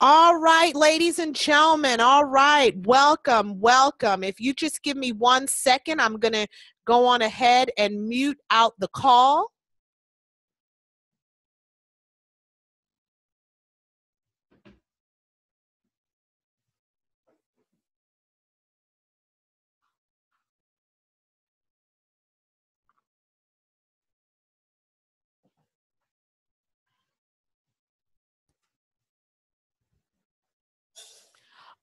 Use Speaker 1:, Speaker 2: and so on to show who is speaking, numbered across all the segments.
Speaker 1: All right, ladies and gentlemen. All right. Welcome. Welcome. If you just give me 1 second, I'm going to go on ahead and mute out the call.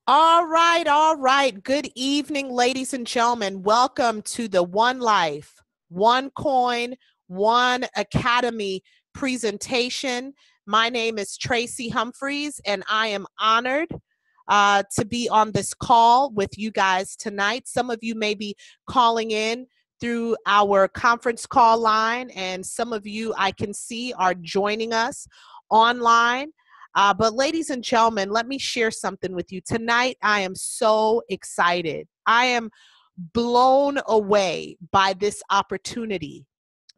Speaker 1: All right. All right. Good evening, ladies and gentlemen. Welcome to the One Life, One Coin, One Academy presentation. My name is Tracy Humphreys, and I am honored to be on this call with you guys tonight. Some of you may be calling in through our conference call line, and some of you I can see are joining us online. But ladies and gentlemen, let me share something with you. Tonight, I am so excited. I am blown away by this opportunity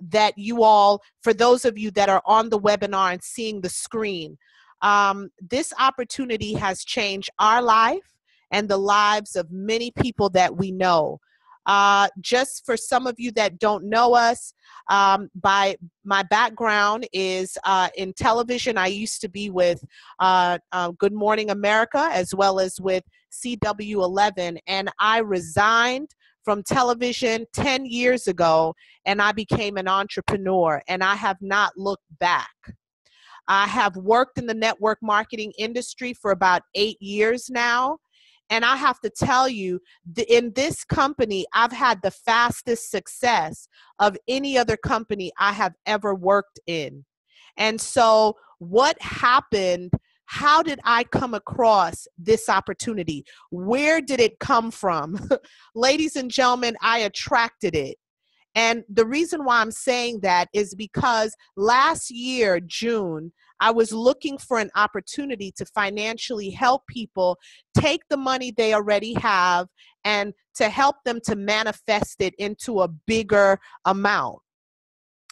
Speaker 1: that you all, for those of you that are on the webinar and seeing the screen, this opportunity has changed our life and the lives of many people that we know. Just for some of you that don't know us, by my background is in television. I used to be with Good Morning America as well as with CW11, and I resigned from television 10 years ago, and I became an entrepreneur, and I have not looked back. I have worked in the network marketing industry for about 8 years now. And I have to tell you, in this company, I've had the fastest success of any other company I have ever worked in. And so what happened? How did I come across this opportunity? Where did it come from? Ladies and gentlemen, I attracted it. And the reason why I'm saying that is because last year, June, I was looking for an opportunity to financially help people take the money they already have and to help them to manifest it into a bigger amount.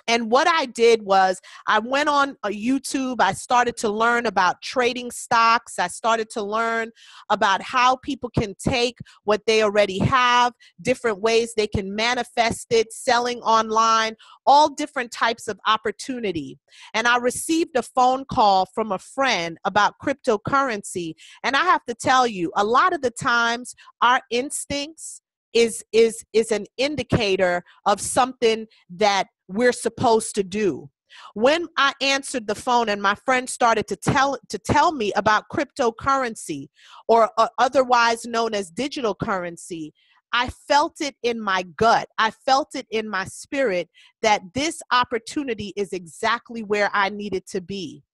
Speaker 1: And what I did was I went on YouTube. I started to learn about trading stocks. I started to learn about how people can take what they already have, different ways they can manifest it, selling online, all different types of opportunity. And I received a phone call from a friend about cryptocurrency. And I have to tell you, a lot of the times our instincts is an indicator of something that we're supposed to do. When I answered the phone and my friend started to tell me about cryptocurrency, or otherwise known as digital currency, I felt it in my gut. I felt it in my spirit that this opportunity is exactly where I needed to be.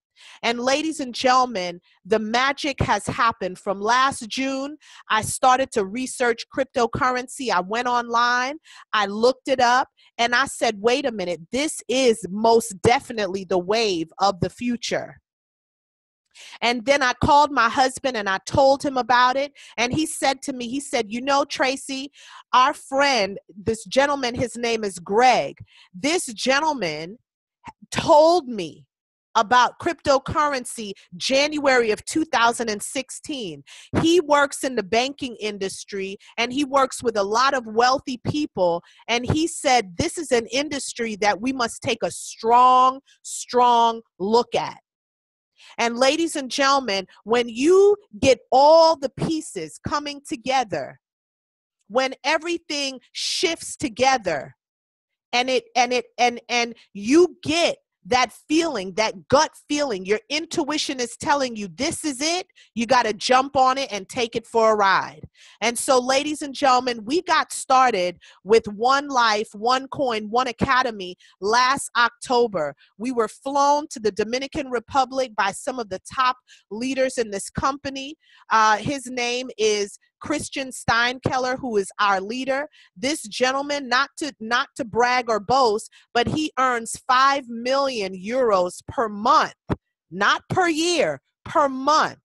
Speaker 1: And ladies and gentlemen, the magic has happened. From last June, I started to research cryptocurrency. I went online, I looked it up, and I said, wait a minute, this is most definitely the wave of the future. And then I called my husband and I told him about it. And he said to me, he said, you know, Tracy, our friend, this gentleman, his name is Greg. This gentleman told me about cryptocurrency January of 2016. He works in the banking industry and he works with a lot of wealthy people. And he said, this is an industry that we must take a strong look at. And ladies and gentlemen, when you get all the pieces coming together, when everything shifts together, and you get that feeling, that gut feeling, your intuition is telling you this is it, you got to jump on it and take it for a ride. And so, ladies and gentlemen, we got started with One Life, One Coin, One Academy last October. We were flown to the Dominican Republic by some of the top leaders in this company. His name is Christian Steinkeller, who is our leader. This gentleman, not to brag or boast, but he earns 5 million euros per month, not per year, per month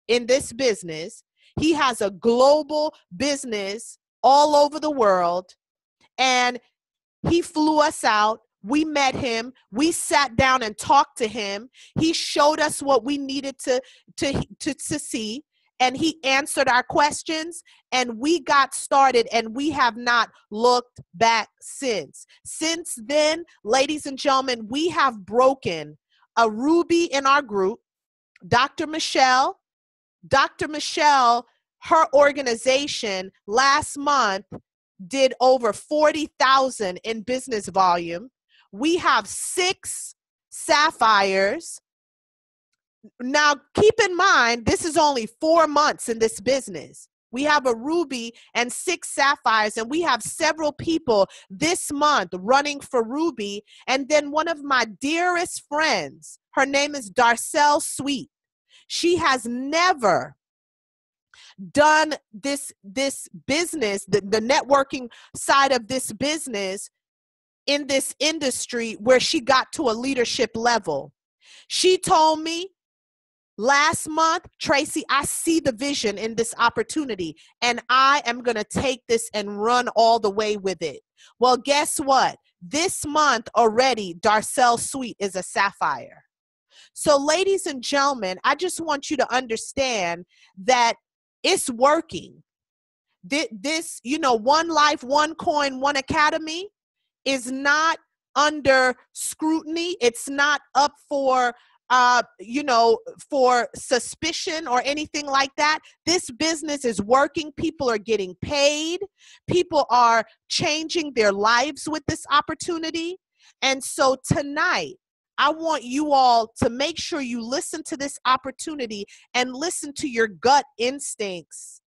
Speaker 1: in this business. He has a global business all over the world, and he flew us out. We met him. We sat down and talked to him. He showed us what we needed to see, and he answered our questions, and we got started, and we have not looked back since. Since then, ladies and gentlemen, we have broken a ruby in our group. Dr. Michelle, her organization last month did over 40,000 in business volume. We have 6 sapphires. Now, keep in mind, this is only 4 months in this business. We have a ruby and 6 sapphires, and we have several people this month running for ruby. And then one of my dearest friends, her name is Darcel Sweet. She has never done this business, the networking side of this business in this industry where she got to a leadership level. She told me last month, Tracy, I see the vision in this opportunity, and I am going to take this and run all the way with it. Well, guess what? This month already, Darcel Sweet is a sapphire. So ladies and gentlemen, I just want you to understand that it's working. This, One Life, One Coin, One Academy is not under scrutiny. It's not up for for suspicion or anything like that. This business is working. People are getting paid. People are changing their lives with this opportunity. And so tonight, I want you all to make sure you listen to this opportunity and listen to your gut instincts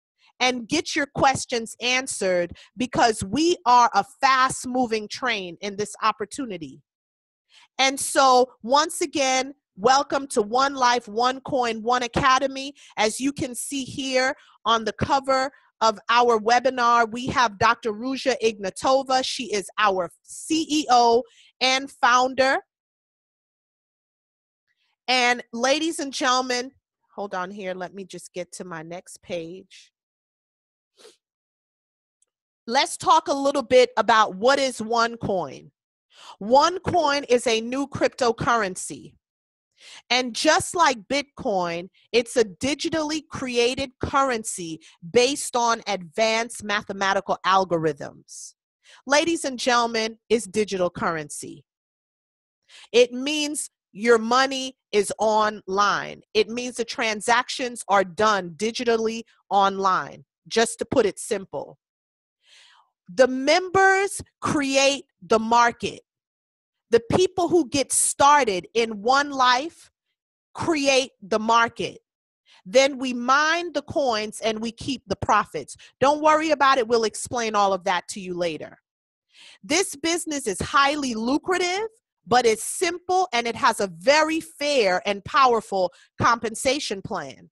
Speaker 1: and get your questions answered, because we are a fast-moving train in this opportunity. And so once again, welcome to One Life, One Coin, One Academy. As you can see here on the cover of our webinar, we have Dr. Ruja Ignatova. She is our CEO and founder. And ladies and gentlemen, hold on here. Let me just get to my next page. Let's talk a little bit about what is OneCoin. OneCoin is a new cryptocurrency. And just like Bitcoin, it's a digitally created currency based on advanced mathematical algorithms. Ladies and gentlemen, it's digital currency. It means your money is online. It means the transactions are done digitally online, just to put it simple. The members create the market. The people who get started in One Life create the market. Then we mine the coins and we keep the profits. Don't worry about it. We'll explain all of that to you later. This business is highly lucrative, but it's simple, and it has a very fair and powerful compensation plan.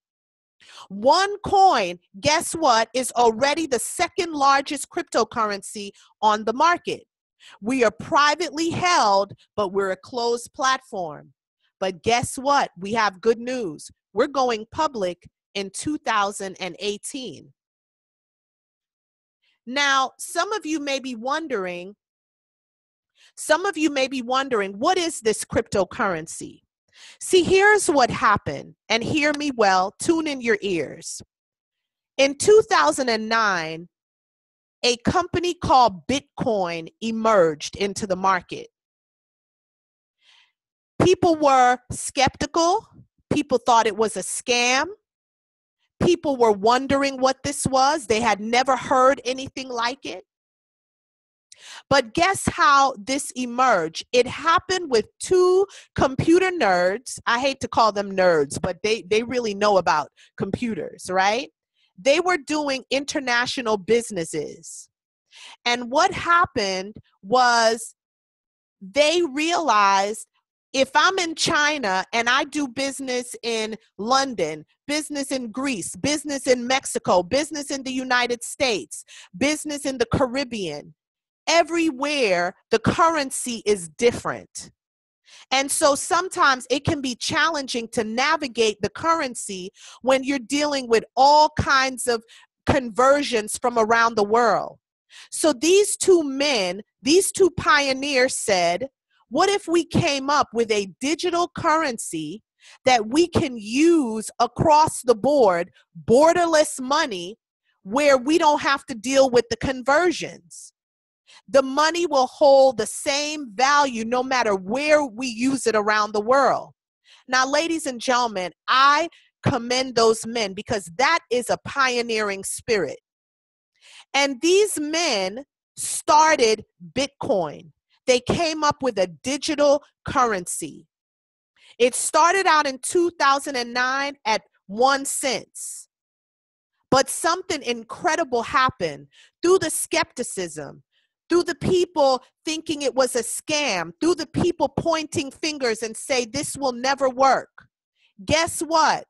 Speaker 1: OneCoin, guess what, is already the second largest cryptocurrency on the market. We are privately held, but we're a closed platform. But guess what? We have good news. We're going public in 2018. Now, some of you may be wondering, what is this cryptocurrency? See, here's what happened, and hear me well, tune in your ears. In 2009, a company called Bitcoin emerged into the market. People were skeptical. People thought it was a scam. People were wondering what this was. They had never heard anything like it. But guess how this emerged? It happened with 2 computer nerds. I hate to call them nerds, but they really know about computers, right? They were doing international businesses. And what happened was they realized, if I'm in China and I do business in London, business in Greece, business in Mexico, business in the United States, business in the Caribbean, everywhere the currency is different. And so sometimes it can be challenging to navigate the currency when you're dealing with all kinds of conversions from around the world. So these 2 men, these 2 pioneers said, What if we came up with a digital currency that we can use across the board, borderless money, where we don't have to deal with the conversions? The money will hold the same value no matter where we use it around the world. Now, ladies and gentlemen, I commend those men because that is a pioneering spirit. And these men started Bitcoin. They came up with a digital currency. It started out in 2009 at 1 cent. But something incredible happened through the skepticism, through the people thinking it was a scam, through the people pointing fingers and say this will never work. Guess what?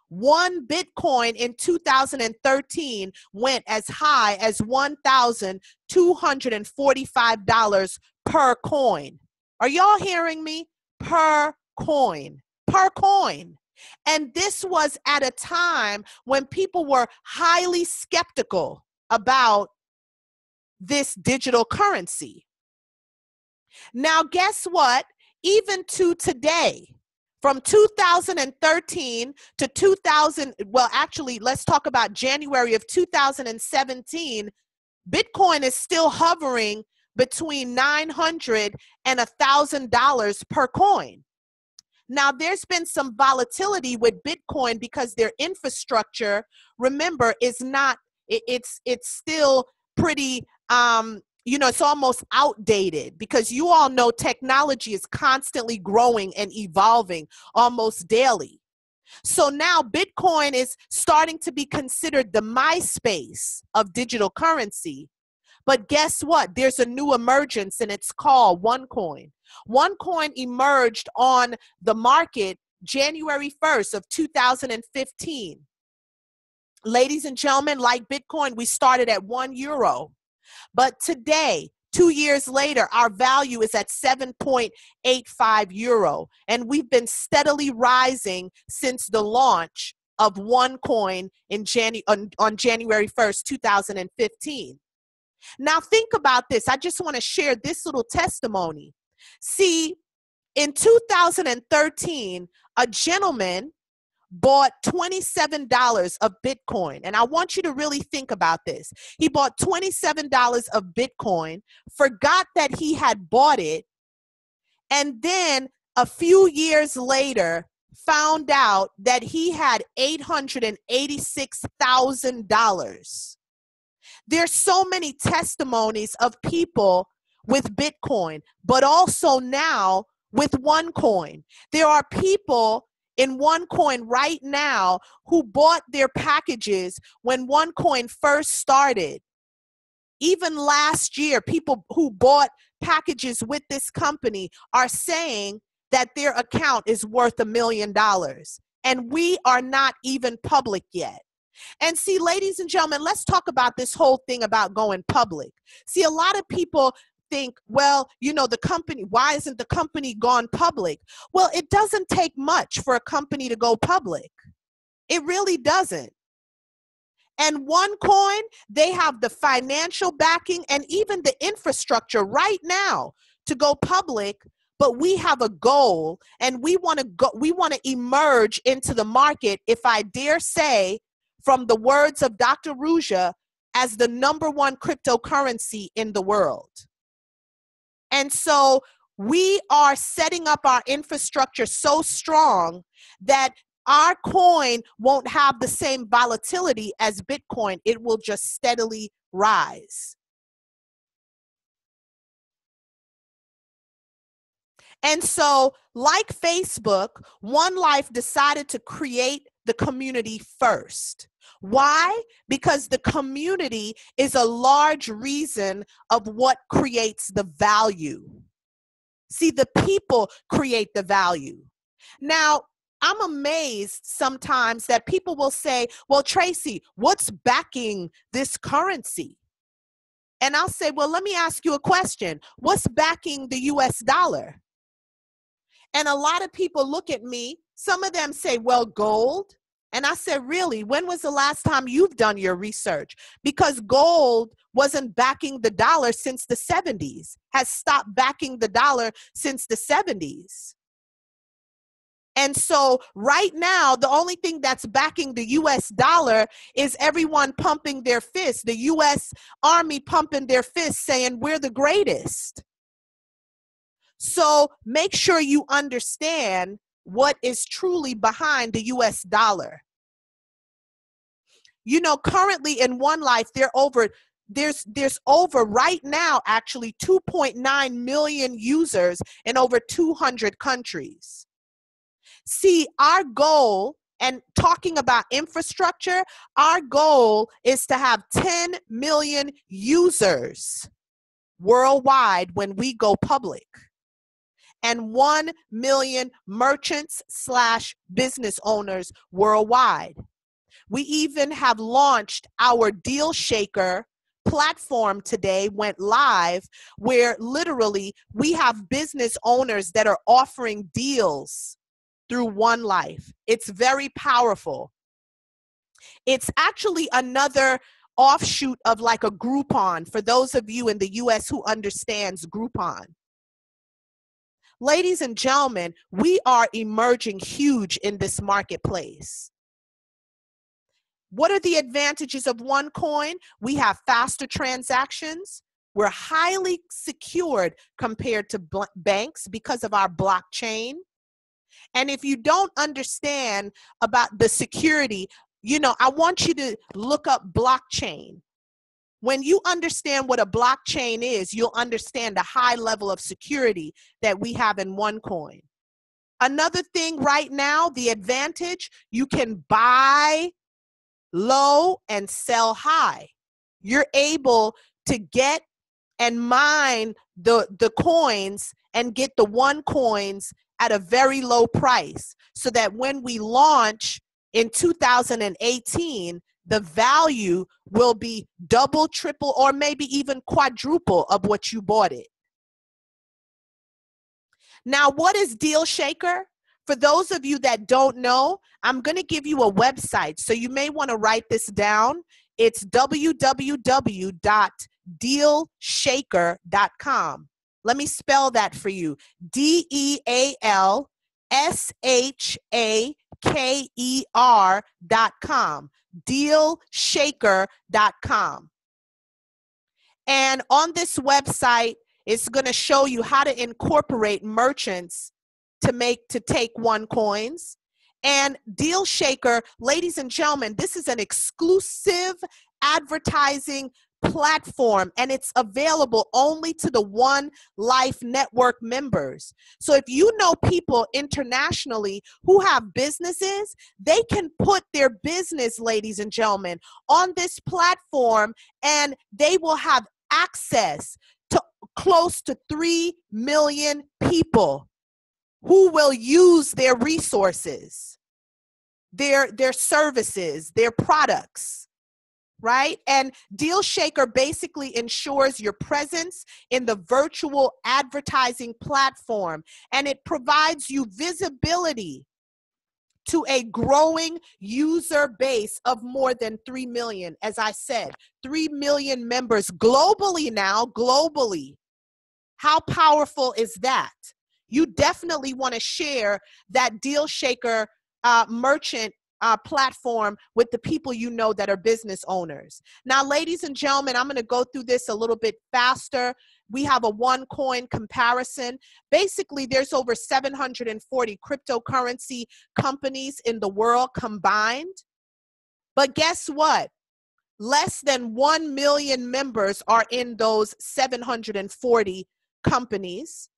Speaker 1: One Bitcoin in 2013 went as high as $1,245 per coin. Are y'all hearing me? Per coin. Per coin. And this was at a time when people were highly skeptical about this digital currency. Now, guess what? Even to today, from 2013 to 2000, well, actually, let's talk about January of 2017, Bitcoin is still hovering between $900 and $1,000 per coin. Now, there's been some volatility with Bitcoin because their infrastructure, remember, is not, it's still pretty, it's almost outdated because you all know technology is constantly growing and evolving almost daily. So now Bitcoin is starting to be considered the MySpace of digital currency. But guess what? There's a new emergence and it's called OneCoin. OneCoin emerged on the market January 1st of 2015. Ladies and gentlemen, like Bitcoin, we started at €1. But today, 2 years later, our value is at €7.85. And we've been steadily rising since the launch of OneCoin on January 1st, 2015. Now think about this. I just want to share this little testimony. See, in 2013, a gentleman bought $27 of Bitcoin. And I want you to really think about this. He bought $27 of Bitcoin, forgot that he had bought it, and then a few years later found out that he had $886,000. There's so many testimonies of people with Bitcoin, but also now with OneCoin. There are people in OneCoin right now who bought their packages when OneCoin first started. Even last year, people who bought packages with this company are saying that their account is worth $1 million. And we are not even public yet. And see, ladies and gentlemen, let's talk about this whole thing about going public. See, a lot of people think, well, the company, why isn't the company gone public? Well, it doesn't take much for a company to go public. It really doesn't. And OneCoin, they have the financial backing and even the infrastructure right now to go public. But we have a goal and we want to emerge into the market, if I dare say, from the words of Dr. Ruja, as the #1 cryptocurrency in the world. And so we are setting up our infrastructure so strong that our coin won't have the same volatility as Bitcoin. It will just steadily rise. And so, like Facebook, One Life decided to create the community first. Why? Because the community is a large reason of what creates the value. See, the people create the value. Now, I'm amazed sometimes that people will say, well, Tracy, what's backing this currency? And I'll say, well, let me ask you a question. What's backing the US dollar? And a lot of people look at me. Some of them say, well, gold. And I said, really? When was the last time you've done your research? Because gold wasn't backing the dollar since the 70s, has stopped backing the dollar since the 70s. And so right now, the only thing that's backing the US dollar is everyone pumping their fists, the US Army pumping their fists saying, we're the greatest. So make sure you understand what is truly behind the US dollar. You know, currently in One Life, there's over right now actually 2.9 million users in over 200 countries. See, our goal, and talking about infrastructure, our goal is to have 10 million users worldwide when we go public, and 1 million merchants/business owners worldwide. We even have launched our Deal Shaker platform today, went live, where literally we have business owners that are offering deals through One Life. It's very powerful. It's actually another offshoot of like a Groupon, for those of you in the US who understands Groupon. Ladies and gentlemen, we are emerging huge in this marketplace. What are the advantages of OneCoin? We have faster transactions. We're highly secured compared to banks because of our blockchain. And if you don't understand about the security, you know, I want you to look up blockchain. When you understand what a blockchain is, you'll understand the high level of security that we have in OneCoin. Another thing right now, the advantage, you can buy low and sell high. You're able to get and mine the coins and get the OneCoins at a very low price, so that when we launch in 2018, the value will be double, triple, or maybe even quadruple of what you bought it. Now, what is Deal Shaker? For those of you that don't know, I'm going to give you a website, so you may want to write this down. It's www.dealshaker.com. Let me spell that for you. DEALSHAKER.com. Dealshaker.com. And on this website, it's going to show you how to incorporate merchants to take OneCoins. And Deal Shaker, ladies and gentlemen, this is an exclusive advertising platform, and it's available only to the One Life Network members. So if you know people internationally who have businesses, they can put their business, ladies and gentlemen, on this platform, and they will have access to close to 3 million people who will use their resources, their services, their products, right? And Deal Shaker basically ensures your presence in the virtual advertising platform, and it provides you visibility to a growing user base of more than 3 million. As I said, 3 million members globally now, globally. How powerful is that? You definitely want to share that Deal Shaker merchant platform with the people you know that are business owners. Now, ladies and gentlemen, I'm going to go through this a little bit faster. We have a OneCoin comparison. Basically, there's over 740 cryptocurrency companies in the world combined. But guess what? Less than 1 million members are in those 740 companies.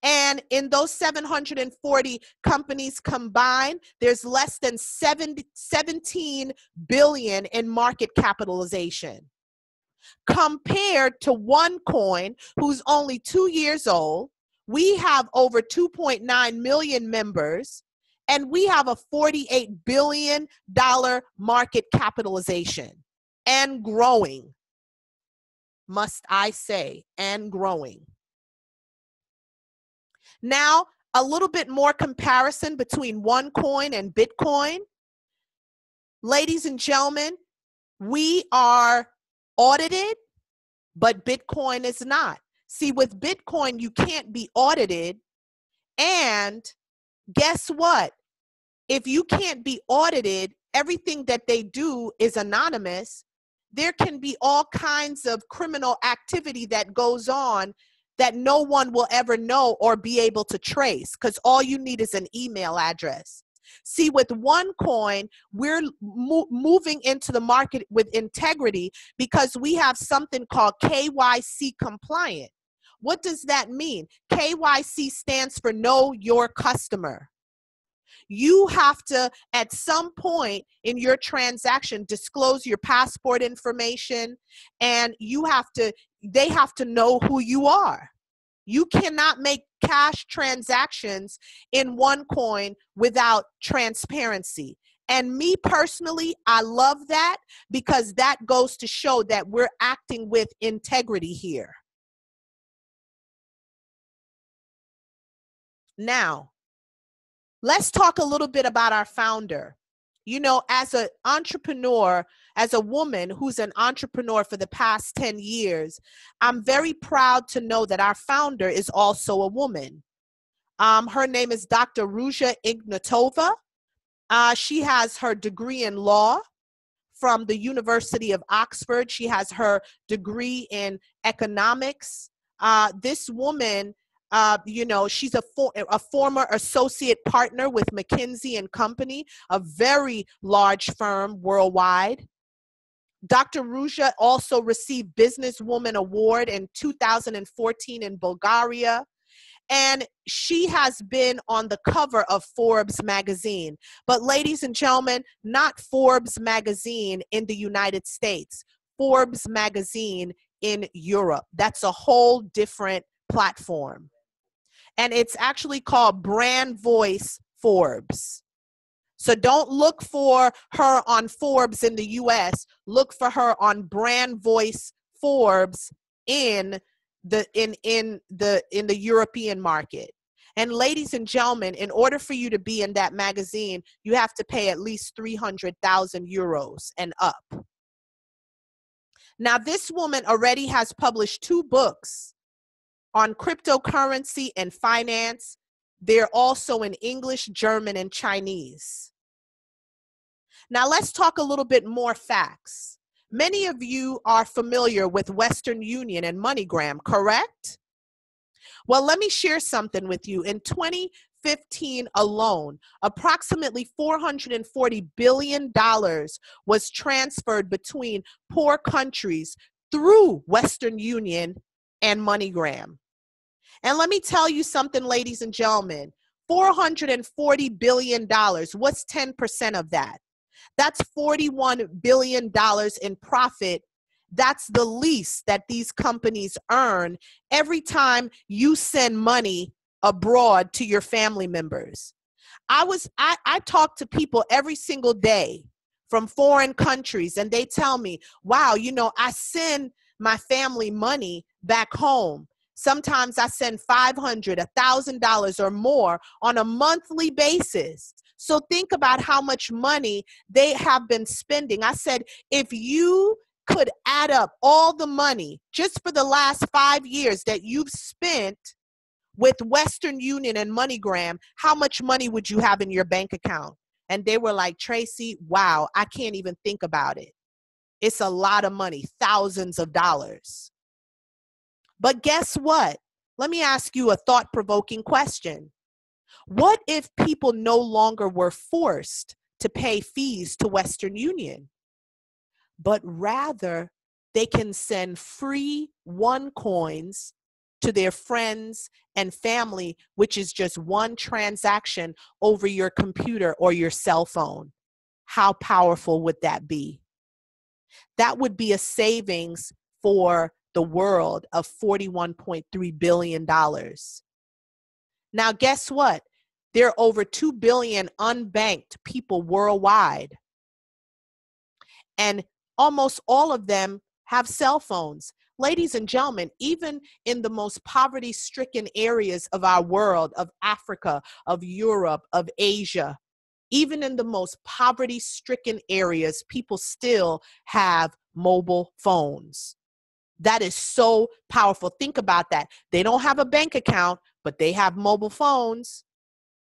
Speaker 1: And in those 740 companies combined, there's less than 17 billion in market capitalization. Compared to OneCoin, who's only 2 years old, we have over 2.9 million members, and we have a $48 billion market capitalization, and growing, must I say, and growing. Now, a little bit more comparison between OneCoin and Bitcoin. Ladies and gentlemen, we are audited, but Bitcoin is not. See, with Bitcoin, you can't be audited. And guess what? If you can't be audited, everything that they do is anonymous. There can be all kinds of criminal activity that goes on that no one will ever know or be able to trace, because all you need is an email address. See, with OneCoin, we're moving into the market with integrity because we have something called KYC compliant. What does that mean? KYC stands for Know Your Customer. You have to, at some point in your transaction, disclose your passport information, and they have to know who you are. You cannot make cash transactions in OneCoin without transparency. And me personally, I love that because that goes to show that we're acting with integrity here. Now, let's talk a little bit about our founder. You know, as an entrepreneur, as a woman who's an entrepreneur for the past 10 years, I'm very proud to know that our founder is also a woman. Her name is Dr. Ruja Ignatova. She has her degree in law from the University of Oxford. She has her degree in economics. This woman, she's a former associate partner with McKinsey and Company, a very large firm worldwide. Dr. Ruja also received Businesswoman Award in 2014 in Bulgaria. And she has been on the cover of Forbes magazine. But ladies and gentlemen, not Forbes magazine in the United States, Forbes magazine in Europe. That's a whole different platform. And it's actually called Brand Voice Forbes. So don't look for her on Forbes in the US. Look for her on Brand Voice Forbes in the European market. And ladies and gentlemen, in order for you to be in that magazine, you have to pay at least 300,000 euros and up. Now, this woman already has published 2 books on cryptocurrency and finance. They're also in English, German, and Chinese. Now, let's talk a little bit more facts. Many of you are familiar with Western Union and MoneyGram, correct? Well, let me share something with you. In 2015 alone, approximately $440 billion was transferred between poor countries through Western Union and MoneyGram. And let me tell you something, ladies and gentlemen, $440 billion, what's 10% of that? That's $41 billion in profit. That's the least that these companies earn every time you send money abroad to your family members. I talk to people every single day from foreign countries, and they tell me, wow, I send my family money back home. Sometimes I send $500, $1,000 or more on a monthly basis. So think about how much money they have been spending. I said, if you could add up all the money just for the last 5 years that you've spent with Western Union and MoneyGram, how much money would you have in your bank account? And they were like, Tracy, wow, I can't even think about it. It's a lot of money, thousands of dollars. But guess what? Let me ask you a thought-provoking question. What if people no longer were forced to pay fees to Western Union, but rather they can send free OneCoins to their friends and family, which is just one transaction over your computer or your cell phone? How powerful would that be? That would be a savings for the world of $41.3 billion. Now, guess what? There are over 2 billion unbanked people worldwide. And almost all of them have cell phones. Ladies and gentlemen, even in the most poverty-stricken areas of our world, of Africa, of Europe, of Asia, Even in the most poverty-stricken areas, people still have mobile phones. That is so powerful. Think about that. They don't have a bank account, but they have mobile phones,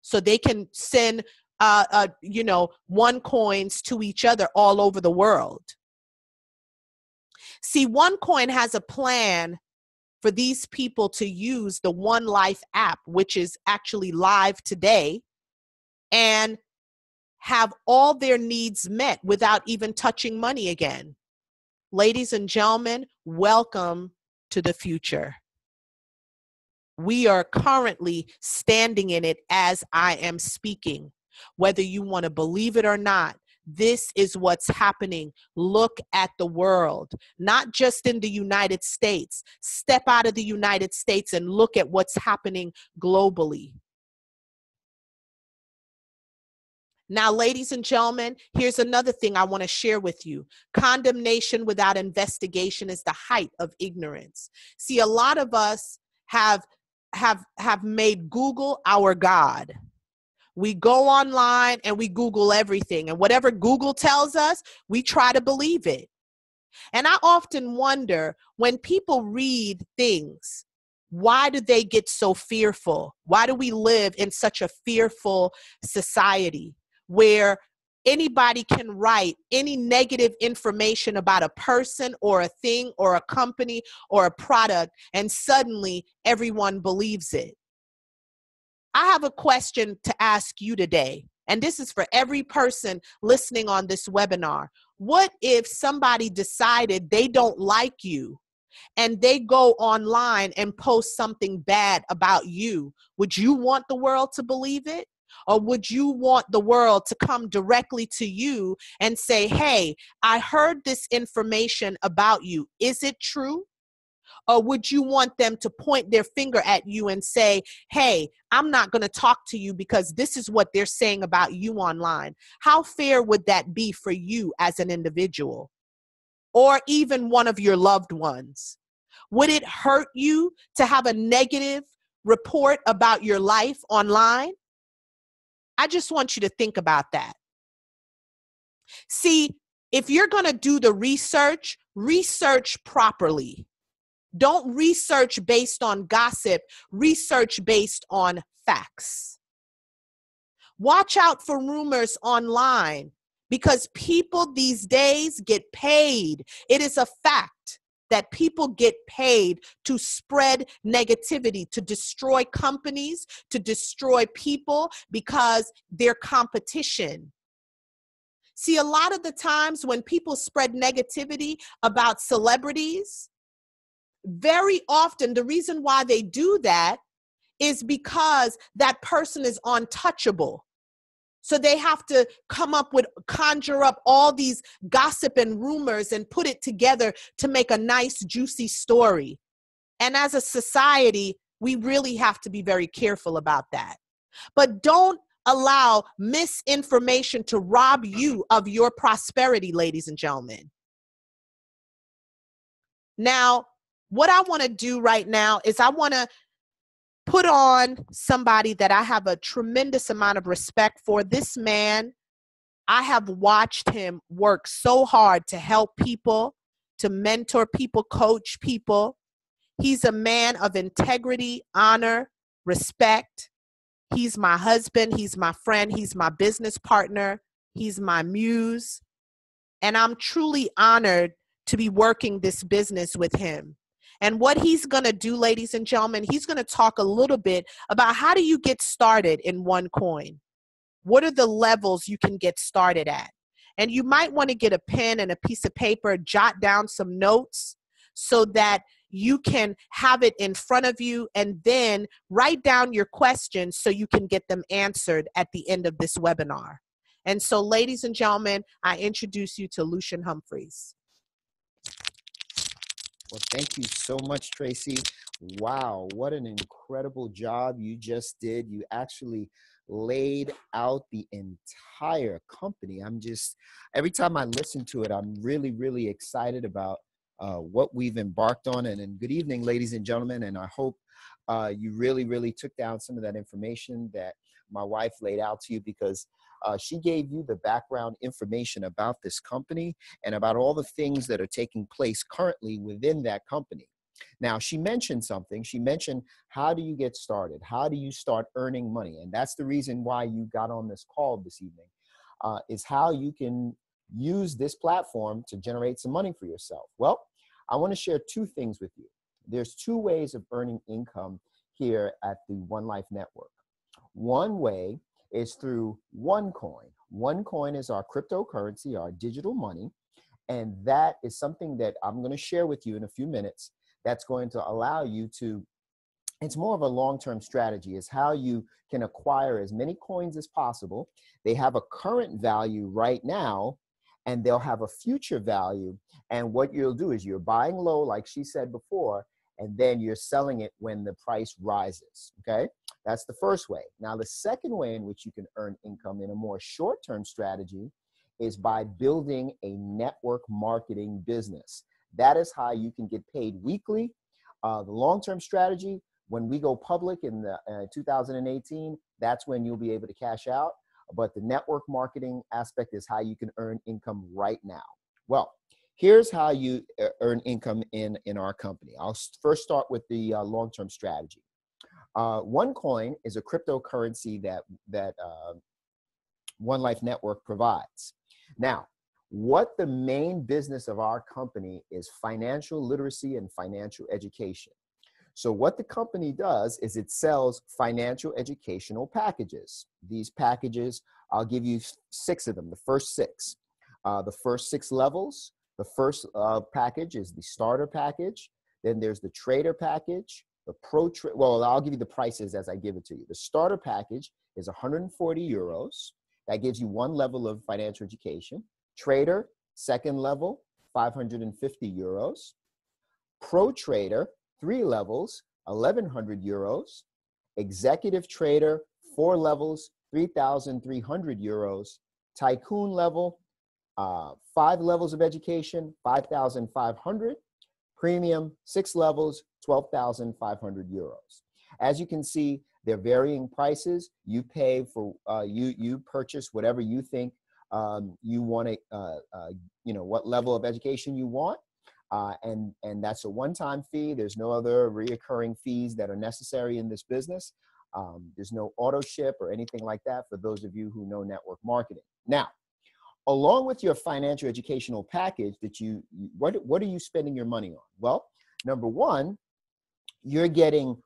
Speaker 1: so they can send, OneCoins to each other all over the world. See, OneCoin has a plan for these people to use the One Life app, which is actually live today, and have all their needs met without even touching money again. Ladies and gentlemen, welcome to the future. We are currently standing in it as I am speaking. Whether you want to believe it or not, this is what's happening. Look at the world, not just in the United States. Step out of the United States and look at what's happening globally. Now, ladies and gentlemen, here's another thing I want to share with you. Condemnation without investigation is the height of ignorance. See, a lot of us have made Google our God. We go online and we Google everything, and whatever Google tells us, we try to believe it. And I often wonder, when people read things, why do they get so fearful? Why do we live in such a fearful society where anybody can write any negative information about a person or a thing or a company or a product, and suddenly everyone believes it? I have a question to ask you today, and this is for every person listening on this webinar. What if somebody decided they don't like you and they go online and post something bad about you? Would you want the world to believe it? Or would you want the world to come directly to you and say, hey, I heard this information about you. Is it true? Or would you want them to point their finger at you and say, hey, I'm not going to talk to you because this is what they're saying about you online? How fair would that be for you as an individual, or even one of your loved ones? Would it hurt you to have a negative report about your life online? I just want you to think about that. See, if you're going to do the research, research properly. Don't research based on gossip, research based on facts. Watch out for rumors online, because people these days get paid. It is a fact that people get paid to spread negativity, to destroy companies, to destroy people, because they're competition. See, a lot of the times when people spread negativity about celebrities, very often the reason why they do that is because that person is untouchable. So they have to conjure up all these gossip and rumors and put it together to make a nice, juicy story. And as a society, we really have to be very careful about that. But don't allow misinformation to rob you of your prosperity, ladies and gentlemen. Now, what I want to do right now is I want to put on somebody that I have a tremendous amount of respect for. This man, I have watched him work so hard to help people, to mentor people, coach people. He's a man of integrity, honor, respect. He's my husband. He's my friend. He's my business partner. He's my muse. And I'm truly honored to be working this business with him. And what he's going to do, ladies and gentlemen, he's going to talk a little bit about how do you get started in OneCoin? What are the levels you can get started at? And you might want to get a pen and a piece of paper, jot down some notes so that you can have it in front of you, and then write down your questions so you can get them answered at the end of this webinar. And so, ladies and gentlemen, I introduce you to Lucien Humphreys.
Speaker 2: Well, thank you so much, Tracy. Wow, what an incredible job you just did. You actually laid out the entire company. Every time I listen to it, I'm really, really excited about what we've embarked on. And good evening, ladies and gentlemen. And I hope you really, really took down some of that information that my wife laid out to you because she gave you the background information about this company and about all the things that are taking place currently within that company. Now, she mentioned something. She mentioned, how do you get started? How do you start earning money? And that's the reason why you got on this call this evening, is how you can use this platform to generate some money for yourself. Well, I want to share two things with you. There's two ways of earning income here at the One Life Network. One way is through OneCoin. OneCoin is our cryptocurrency, our digital money, and that is something that I'm going to share with you in a few minutes. That's going to allow you to, it's more of a long-term strategy, is how you can acquire as many coins as possible. They have a current value right now, and they'll have a future value. And what you'll do is you're buying low, like she said before, and then you're selling it when the price rises, okay? That's the first way. Now, the second way in which you can earn income in a more short-term strategy is by building a network marketing business. That is how you can get paid weekly. The long-term strategy, when we go public in 2018, that's when you'll be able to cash out. But the network marketing aspect is how you can earn income right now. Well, here's how you earn income in our company. I'll first start with the long-term strategy. OneCoin is a cryptocurrency that One Life Network provides. Now, what the main business of our company is financial literacy and financial education. So what the company does is it sells financial educational packages. These packages, I'll give you 6 of them, the first 6. The first 6 levels, the first package is the starter package. Then there's the trader package, the well, I'll give you the prices as I give it to you. The starter package is 140 euros. That gives you 1 level of financial education. Trader, second level, 550 euros. Pro Trader, 3 levels, 1,100 euros. Executive Trader, 4 levels, 3,300 euros. Tycoon level, 5 levels of education, 5,500. Premium, 6 levels, 12,500 euros. As you can see, they're varying prices. You pay for, you purchase whatever you think you want to, what level of education you want. And that's a one-time fee. There's no other reoccurring fees that are necessary in this business. There's no auto ship or anything like that for those of you who know network marketing. Now, along with your financial educational package that what are you spending your money on? Well, number one, you're getting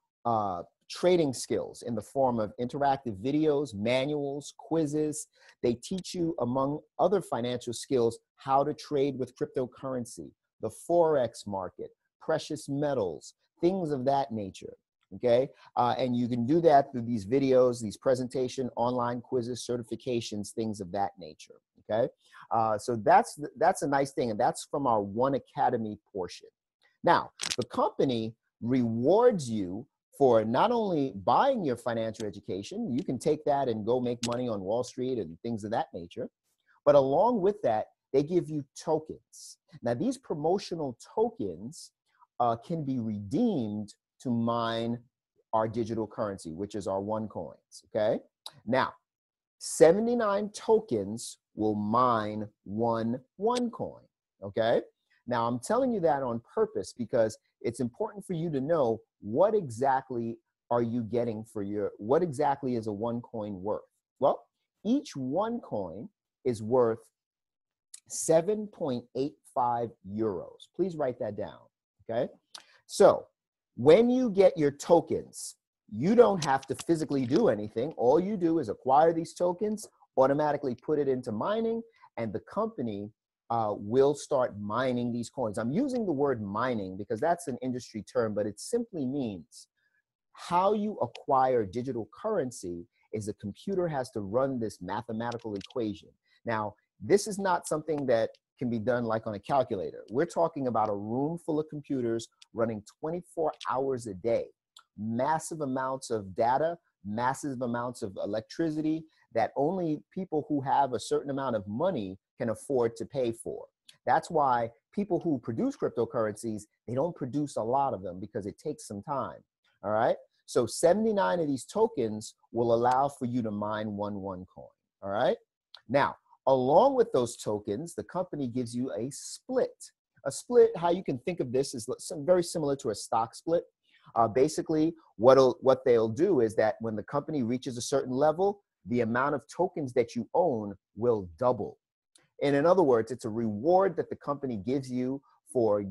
Speaker 2: trading skills in the form of interactive videos, manuals, quizzes. They teach you, among other financial skills, how to trade with cryptocurrency, the Forex market, precious metals, things of that nature, okay? And you can do that through these videos, these presentation, online quizzes, certifications, things of that nature, okay? So that's a nice thing, and that's from our One Academy portion. Now, the company rewards you for not only buying your financial education, you can take that and go make money on Wall Street and things of that nature, but along with that, they give you tokens. Now, these promotional tokens can be redeemed to mine our digital currency, which is our OneCoins, okay? Now, 79 tokens will mine one OneCoin, okay? Now, I'm telling you that on purpose because it's important for you to know what exactly are you getting for what exactly is a OneCoin worth? Well, each OneCoin is worth 7.85 euros. Please write that down, okay? So when you get your tokens, you don't have to physically do anything. All you do is acquire these tokens, automatically put it into mining, and the company will start mining these coins. I'm using the word mining because that's an industry term, but it simply means how you acquire digital currency is the computer has to run this mathematical equation. Now, this is not something that can be done like on a calculator. We're talking about a room full of computers running 24 hours a day, massive amounts of data, massive amounts of electricity that only people who have a certain amount of money can afford to pay for. That's why people who produce cryptocurrencies, they don't produce a lot of them because it takes some time, all right? So 79 of these tokens will allow for you to mine one coin. All right. Now, along with those tokens, the company gives you a split. A split, how you can think of this is very similar to a stock split. Basically, what they'll do is that when the company reaches a certain level, the amount of tokens that you own will double. And in other words, it's a reward that the company gives you for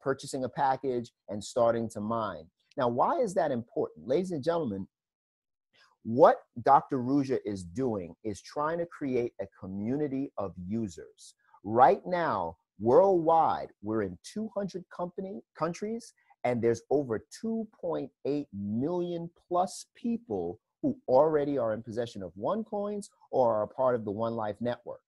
Speaker 2: purchasing a package and starting to mine. Now, why is that important? Ladies and gentlemen, what Dr. Ruja is doing is trying to create a community of users. Right now, worldwide, we're in 200 countries, and there's over 2.8 million plus people who already are in possession of OneCoins or are a part of the One Life network.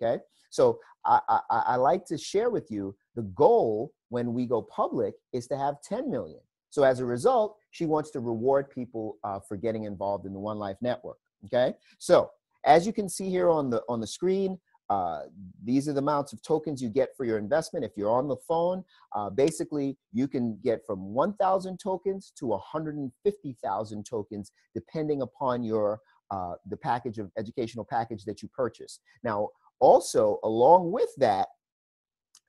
Speaker 2: Okay, so I like to share with you the goal when we go public is to have 10 million. So as a result, she wants to reward people for getting involved in the One Life network. Okay, so as you can see here on the screen, these are the amounts of tokens you get for your investment. If you're on the phone, basically you can get from 1,000 tokens to 150,000 tokens, depending upon your the package of educational package that you purchase. Now, also along with that,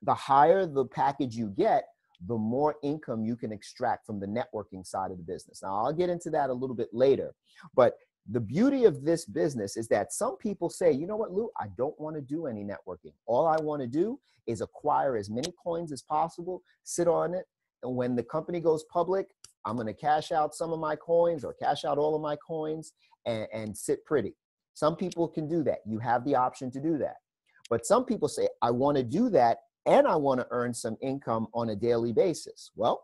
Speaker 2: the higher the package you get, the more income you can extract from the networking side of the business. Now, I'll get into that a little bit later, but the beauty of this business is that some people say, you know what, Lou, I don't want to do any networking. All I want to do is acquire as many coins as possible, sit on it, and when the company goes public, I'm going to cash out some of my coins or cash out all of my coins and sit pretty. Some people can do that. You have the option to do that. But some people say, I want to do that and I want to earn some income on a daily basis. Well,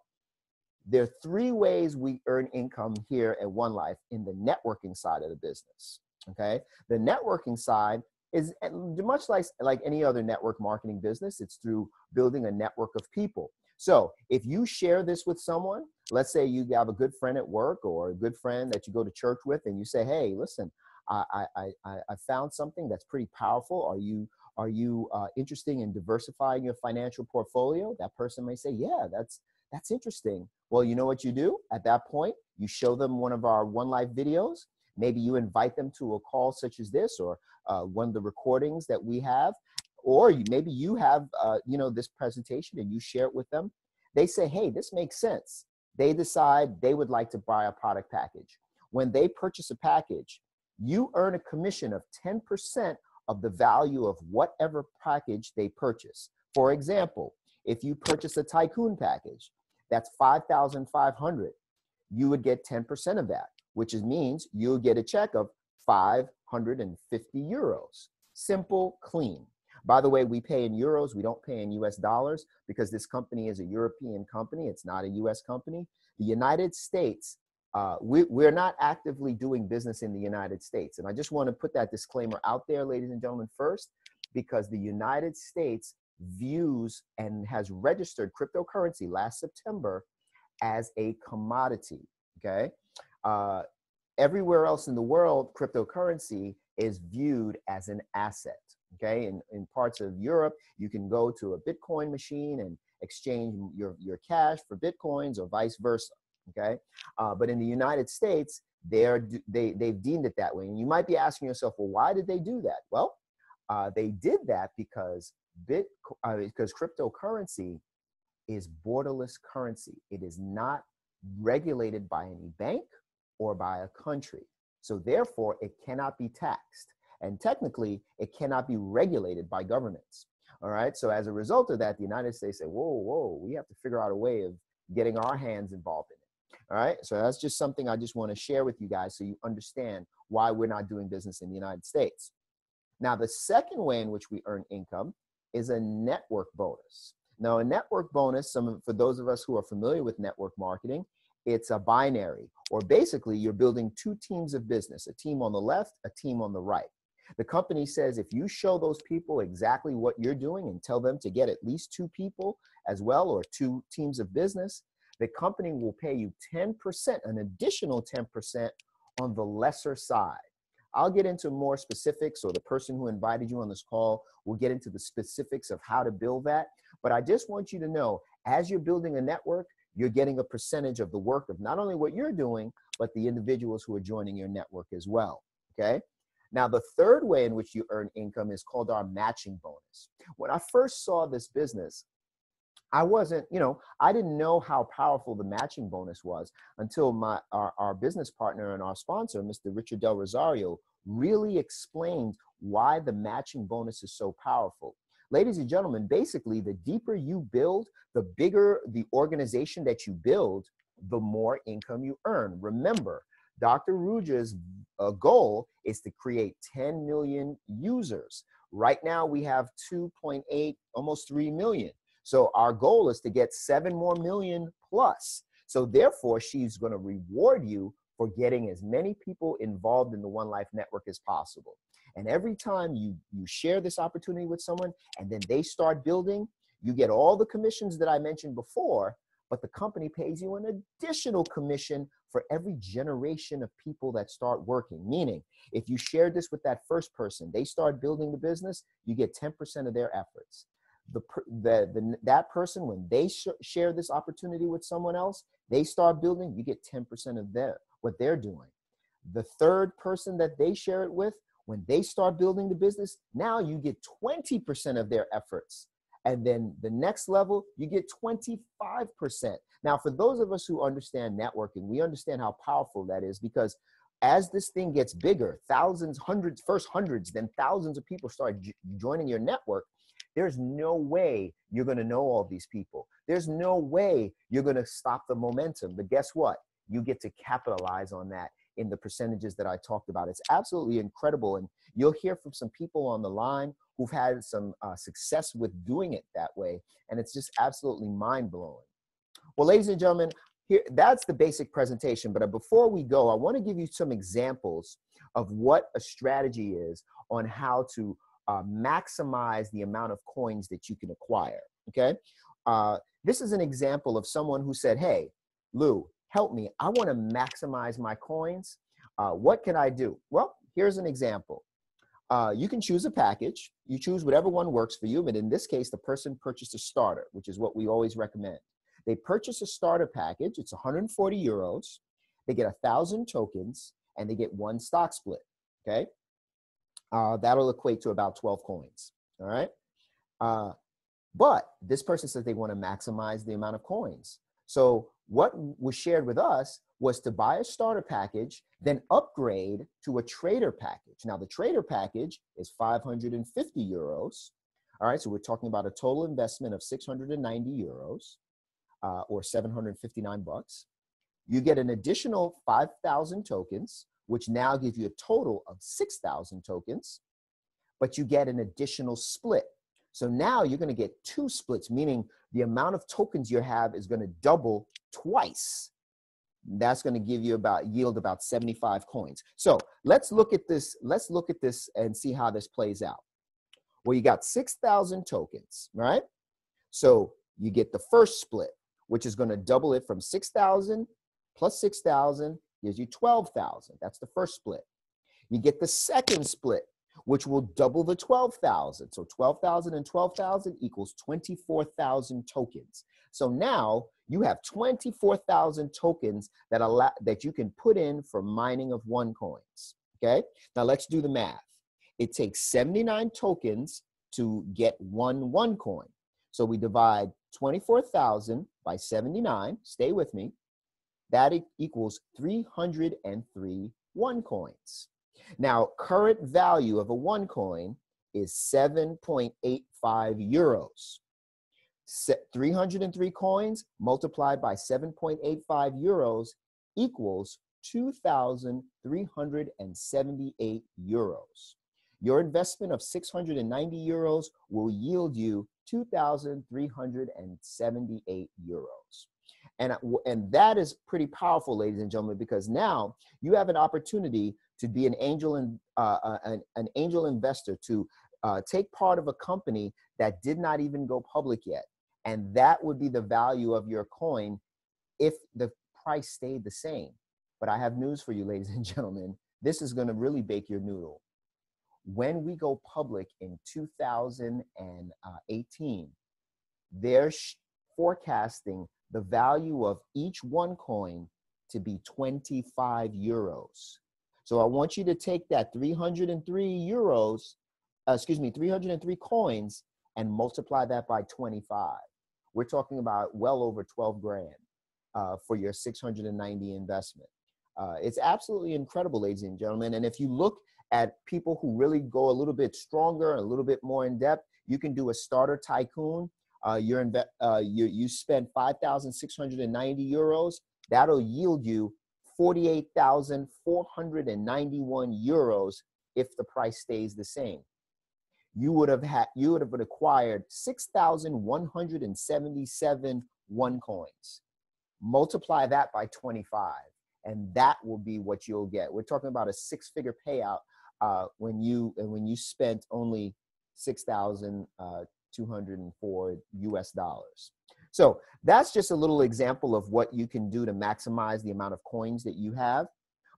Speaker 2: there are three ways we earn income here at One Life in the networking side of the business. Okay, the networking side is much like any other network marketing business. It's through building a network of people. So if you share this with someone, let's say you have a good friend at work or a good friend that you go to church with, and you say, hey, listen, I found something that's pretty powerful. Are you interested in diversifying your financial portfolio? That person may say, yeah, that's interesting. Well, you know what you do at that point? You show them one of our One Life videos. Maybe you invite them to a call such as this, or one of the recordings that we have, or maybe you have this presentation and you share it with them. They say, hey, this makes sense. They decide they would like to buy a product package. When they purchase a package, you earn a commission of 10% of the value of whatever package they purchase. For example, if you purchase a Tycoon package, that's $5,500. You would get 10% of that, which means you'll get a check of 550 euros. Simple, clean. By the way, we pay in euros. We don't pay in US dollars because this company is a European company. It's not a US company. The United States, we're not actively doing business in the United States. And I just want to put that disclaimer out there, ladies and gentlemen, first, because the United States views and has registered cryptocurrency last September as a commodity, okay? Everywhere else in the world, cryptocurrency is viewed as an asset, okay? In parts of Europe, you can go to a Bitcoin machine and exchange your cash for Bitcoins or vice versa, okay? But in the United States, they've deemed it that way. And you might be asking yourself, well, why did they do that? Well, they did that because cryptocurrency is borderless currency. It is not regulated by any bank or by a country. So therefore, it cannot be taxed. And technically, it cannot be regulated by governments. All right. So as a result of that, the United States said, whoa, we have to figure out a way of getting our hands involved in it. All right. So that's just something I just want to share with you guys so you understand why we're not doing business in the United States. Now, the second way in which we earn income is a network bonus. Now, a network bonus, for those of us who are familiar with network marketing, it's a binary, or basically you're building two teams of business, a team on the left, a team on the right. The company says if you show those people exactly what you're doing and tell them to get at least two people as well, or two teams of business, the company will pay you 10%, an additional 10% on the lesser side. I'll get into more specifics, or the person who invited you on this call will get into the specifics of how to build that. But I just want you to know, as you're building a network, you're getting a percentage of the work of not only what you're doing, but the individuals who are joining your network as well, okay? Now, the third way in which you earn income is called our matching bonus. When I first saw this business, I wasn't, I didn't know how powerful the matching bonus was until our business partner and our sponsor, Mr. Richard Del Rosario, really explained why the matching bonus is so powerful. Ladies and gentlemen, basically, the deeper you build, the bigger the organization that you build, the more income you earn. Remember, Dr. Ruja's goal is to create 10 million users. Right now, we have 2.8, almost 3 million. So our goal is to get 7 more million plus. So therefore, she's going to reward you for getting as many people involved in the One Life Network as possible. And every time you share this opportunity with someone and then they start building, you get all the commissions that I mentioned before, but the company pays you an additional commission for every generation of people that start working. Meaning, if you share this with that first person, they start building the business, you get 10% of their efforts. That person, when they share this opportunity with someone else, they start building, you get 10% of what they're doing. The third person that they share it with, when they start building the business, now you get 20% of their efforts. And then the next level, you get 25%. Now, for those of us who understand networking, we understand how powerful that is, because as this thing gets bigger, thousands, hundreds, first hundreds, then thousands of people start joining your network. There's no way you're going to know all these people. There's no way you're going to stop the momentum. But guess what? You get to capitalize on that in the percentages that I talked about. It's absolutely incredible. And you'll hear from some people on the line who've had some success with doing it that way. And it's just absolutely mind-blowing. Well, ladies and gentlemen, that's the basic presentation. But before we go, I want to give you some examples of what a strategy is on how to maximize the amount of coins that you can acquire, okay? This is an example of someone who said, hey, Lou, help me. I want to maximize my coins. What can I do? Well, here's an example. You can choose a package. You choose whatever one works for you. But in this case, the person purchased a starter, which is what we always recommend. They purchase a starter package. It's 140 euros. They get 1,000 tokens, and they get 1 stock split, okay? That'll equate to about 12 coins, all right? But this person says they want to maximize the amount of coins. So what was shared with us was to buy a starter package, then upgrade to a trader package. Now, the trader package is 550 euros. All right, so we're talking about a total investment of 690 euros or 759 bucks. You get an additional 5,000 tokens, which now gives you a total of 6,000 tokens, but you get an additional split. So now you're going to get 2 splits, meaning the amount of tokens you have is going to double twice. That's going to give you yield about 75 coins. So let's look at this. Let's look at this and see how this plays out. Well, you got 6,000 tokens, right? So you get the first split, which is going to double it from 6,000 plus 6,000 gives you 12,000. That's the first split. You get the second split, which will double the 12,000. So 12,000 and 12,000 equals 24,000 tokens. So now you have 24,000 tokens that you can put in for mining of one coins. Okay. Now let's do the math. It takes 79 tokens to get one coin. So we divide 24,000 by 79. Stay with me. That equals 303 one coins. Now, current value of a one coin is 7.85 euros. 303 coins multiplied by 7.85 euros equals 2,378 euros. Your investment of 690 euros will yield you 2,378 euros. And that is pretty powerful, ladies and gentlemen, because now you have an opportunity to be an angel investor, to take part of a company that did not even go public yet. And that would be the value of your coin if the price stayed the same. But I have news for you, ladies and gentlemen. This is going to really bake your noodle. When we go public in 2018, they're forecasting the value of each one coin to be 25 euros. So I want you to take that 303 euros, 303 coins, and multiply that by 25. We're talking about well over 12 grand for your 690 investment. It's absolutely incredible, ladies and gentlemen. And if you look at people who really go a little bit stronger, a little bit more in depth, you can do a starter tycoon. You spend 5,690 euros. That'll yield you 48,491 euros if the price stays the same. You would have acquired 6,177 one coins. Multiply that by 25, and that will be what you'll get. We're talking about a six-figure payout when you spent only 6,204 US dollars. So that's just a little example of what you can do to maximize the amount of coins that you have.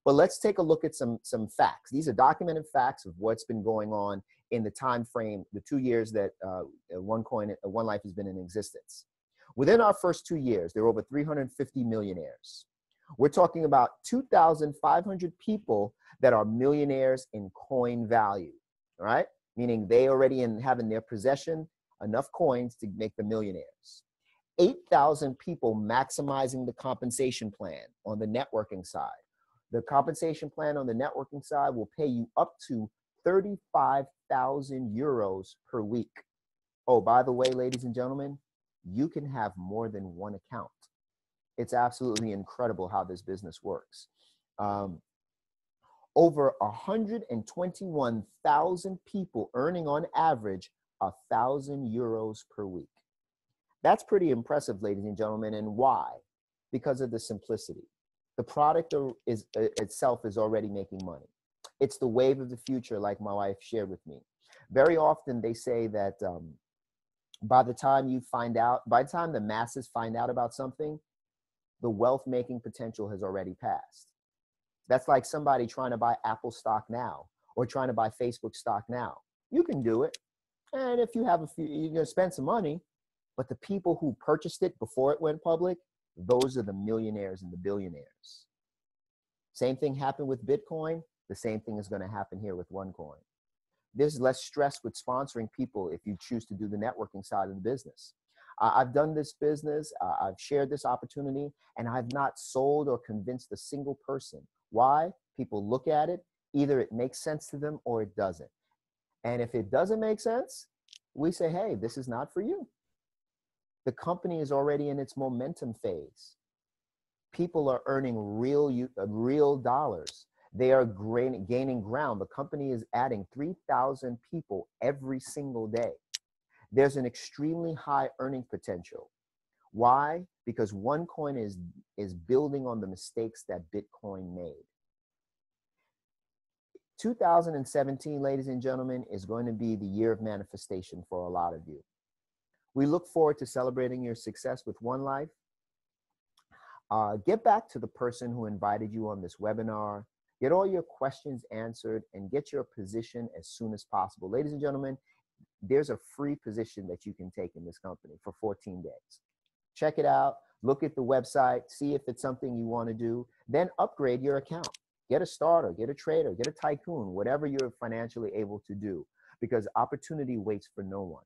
Speaker 2: But let's take a look at some facts. These are documented facts of what's been going on in the time frame, the 2 years that One Life has been in existence. Within our first 2 years, there are over 350 millionaires. We're talking about 2,500 people that are millionaires in coin value, all right? Meaning they already have in their possession enough coins to make them millionaires. 8,000 people maximizing the compensation plan on the networking side. The compensation plan on the networking side will pay you up to 35,000 euros per week. Oh, by the way, ladies and gentlemen, you can have more than one account. It's absolutely incredible how this business works. Over 121,000 people earning on average 1,000 euros per week. That's pretty impressive, ladies and gentlemen. And why? Because of the simplicity. The product itself is already making money. It's the wave of the future, like my wife shared with me. Very often they say that by the time the masses find out about something, the wealth making potential has already passed. That's like somebody trying to buy Apple stock now or trying to buy Facebook stock now. You can do it. And if you have you're going to spend some money, but the people who purchased it before it went public, those are the millionaires and the billionaires. Same thing happened with Bitcoin. The same thing is going to happen here with OneCoin. There's less stress with sponsoring people if you choose to do the networking side of the business. I've done this business, I've shared this opportunity, and I've not sold or convinced a single person. Why? People look at it, either it makes sense to them or it doesn't. And if it doesn't make sense, we say, hey, this is not for you. The company is already in its momentum phase. People are earning real dollars. They are gaining ground. The company is adding 3,000 people every single day. There's an extremely high earning potential. Why? Because OneCoin is building on the mistakes that Bitcoin made. 2017, ladies and gentlemen, is going to be the year of manifestation for a lot of you. We look forward to celebrating your success with One Life. Get back to the person who invited you on this webinar. Get all your questions answered and get your position as soon as possible. Ladies and gentlemen, there's a free position that you can take in this company for 14 days. Check it out. Look at the website. See if it's something you want to do. Then upgrade your account. Get a starter, get a trader, get a tycoon, whatever you're financially able to do, because opportunity waits for no one.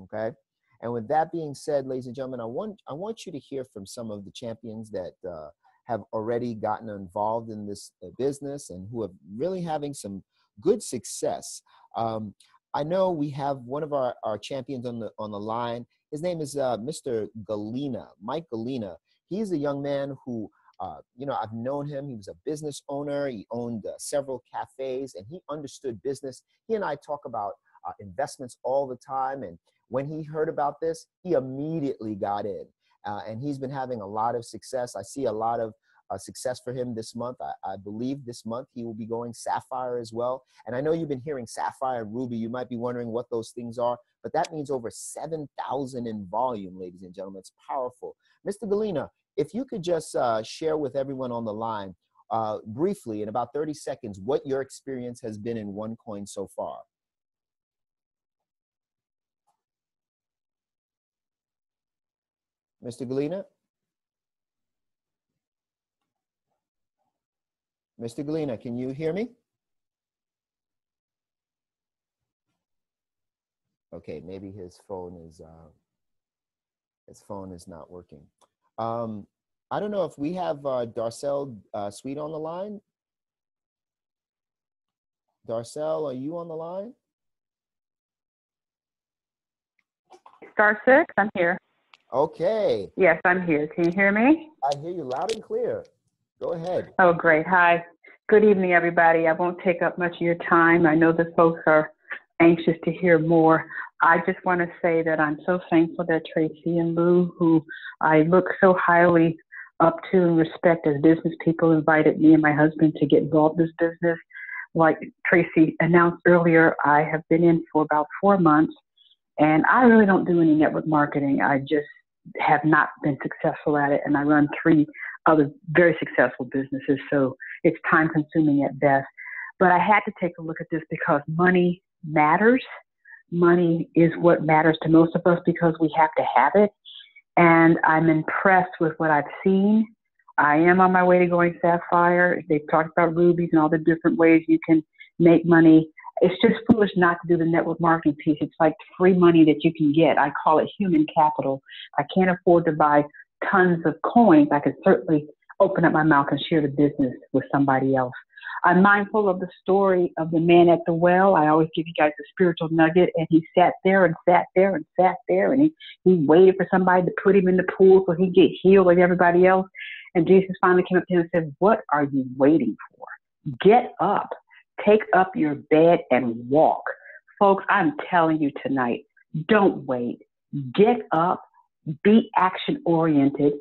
Speaker 2: Okay? And with that being said, ladies and gentlemen, I want you to hear from some of the champions that have already gotten involved in this business and who are really having some good success. I know we have one of our champions on the line. His name is Mr. Galena, Mike Galena. He's a young man who, I've known him. He was a business owner. He owned several cafes, and he understood business. He and I talk about investments all the time. And when he heard about this, he immediately got in. And he's been having a lot of success. I see a lot of success for him this month. I believe this month he will be going Sapphire as well. And I know you've been hearing Sapphire and Ruby. You might be wondering what those things are, but that means over 7,000 in volume, ladies and gentlemen. It's powerful. Mr. Galena, if you could just share with everyone on the line briefly in about 30 seconds what your experience has been in OneCoin so far. Mr. Galena? Mr. Galena, can you hear me? Okay, maybe his phone is not working. I don't know if we have Darcel Sweet on the line. Darcel, are you on the line?
Speaker 3: Star 6, I'm here.
Speaker 2: Okay.
Speaker 3: Yes, I'm here. Can you hear me?
Speaker 2: I hear you loud and clear. Go ahead.
Speaker 3: Oh, great. Hi. Good evening, everybody. I won't take up much of your time. I know that folks are anxious to hear more. I just want to say that I'm so thankful that Tracy and Lou, who I look so highly up to and respect as business people, invited me and my husband to get involved in this business. Like Tracy announced earlier, I have been in for about 4 months, and I really don't do any network marketing. I just have not been successful at it, and I run 3 other very successful businesses, so it's time consuming at best. But I had to take a look at this because money matters. Money is what matters to most of us because we have to have it. And I'm impressed with what I've seen. I am on my way to going Sapphire. They've talked about rubies and all the different ways you can make money. It's just foolish not to do the network marketing piece. It's like free money that you can get. I call it human capital. I can't afford to buy tons of coins. I could certainly open up my mouth and share the business with somebody else. I'm mindful of the story of the man at the well. I always give you guys a spiritual nugget, and he sat there and sat there and sat there, and he waited for somebody to put him in the pool so he'd get healed like everybody else. And Jesus finally came up to him and said, "What are you waiting for? Get up, take up your bed and walk." Folks, I'm telling you tonight, don't wait. Get up, be action oriented,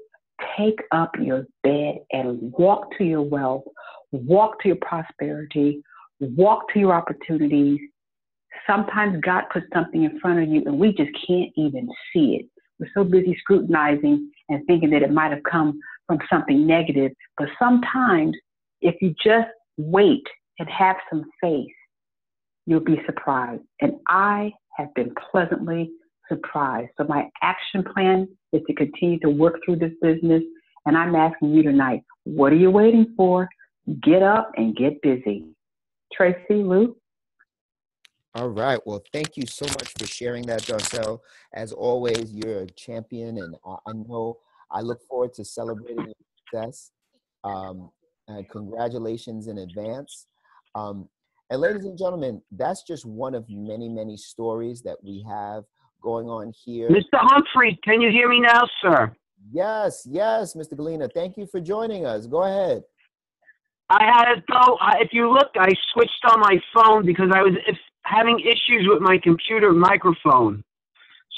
Speaker 3: take up your bed and walk to your wealth, walk to your prosperity, walk to your opportunities. Sometimes God puts something in front of you and we just can't even see it. We're so busy scrutinizing and thinking that it might have come from something negative. But sometimes if you just wait and have some faith, you'll be surprised. And I have been pleasantly surprised. So my action plan is to continue to work through this business. And I'm asking you tonight, what are you waiting for? Get up and get busy. Tracy, Lou?
Speaker 2: All right. Well, thank you so much for sharing that, Darcel. As always, you're a champion, and I know I look forward to celebrating your success. And congratulations in advance. And ladies and gentlemen, that's just one of many, many stories that we have going on here.
Speaker 4: Mr. Humphrey, can you hear me now, sir?
Speaker 2: Yes, Mr. Galena. Thank you for joining us. Go ahead.
Speaker 4: I had to go. If you look, I switched on my phone because I was having issues with my computer microphone.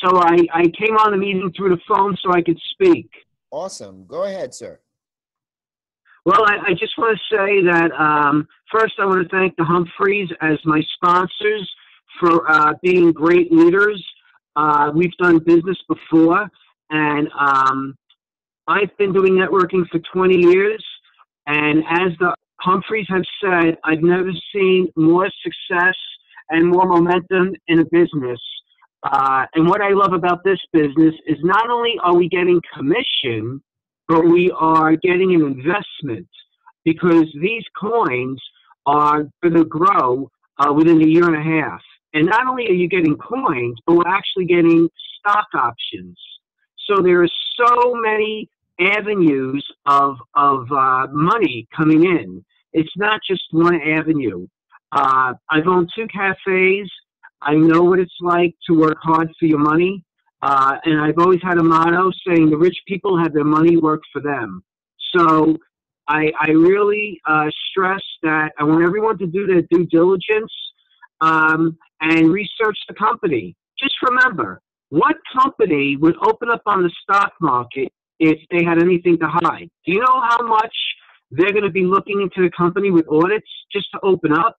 Speaker 4: So I came on the meeting through the phone so I could speak.
Speaker 2: Awesome. Go ahead, sir.
Speaker 4: Well, I just want to say that first I want to thank the Humphreys as my sponsors for being great leaders. We've done business before, and I've been doing networking for 20 years. And as the Humphreys have said, I've never seen more success and more momentum in a business. And what I love about this business is not only are we getting commission, but we are getting an investment because these coins are going to grow within a year and a half. And not only are you getting coins, but we're actually getting stock options. So there are so many avenues of money coming in. It's not just one avenue. I've owned 2 cafes. I know what it's like to work hard for your money. And I've always had a motto saying the rich people have their money work for them. So I really stress that I want everyone to do their due diligence and research the company. Just remember, what company would open up on the stock market if they had anything to hide? Do you know how much they're going to be looking into the company with audits just to open up?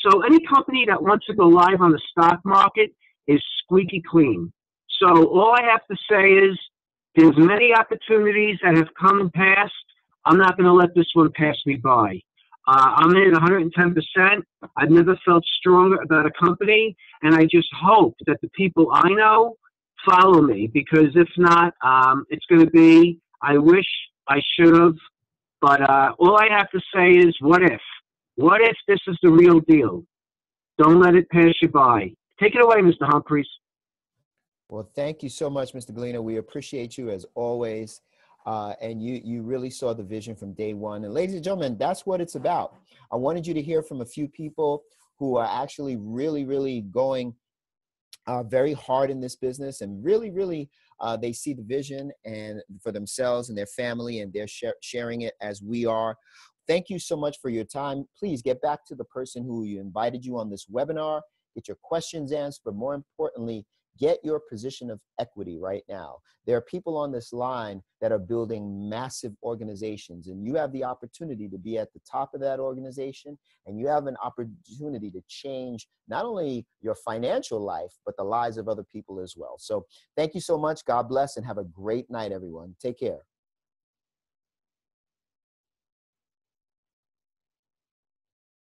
Speaker 4: So any company that wants to go live on the stock market is squeaky clean. So all I have to say is there's many opportunities that have come and passed. I'm not going to let this one pass me by. I'm in 110%. I've never felt stronger about a company, and I just hope that the people I know follow me, because if not, it's going to be, I wish I should have, But all I have to say is, what if? What if this is the real deal? Don't let it pass you by. Take it away, Mr. Humphreys.
Speaker 2: Well, thank you so much, Mr. Galena. We appreciate you as always. And you really saw the vision from day one. And ladies and gentlemen, that's what it's about. I wanted you to hear from a few people who are actually really, really going very hard in this business, and really, they see the vision and for themselves and their family, and they're sharing it as we are. Thank you so much for your time. Please get back to the person who invited you on this webinar, get your questions answered, but more importantly, get your position of equity right now. There are people on this line that are building massive organizations, and you have the opportunity to be at the top of that organization, and you have an opportunity to change not only your financial life, but the lives of other people as well. So thank you so much. God bless, and have a great night, everyone. Take care.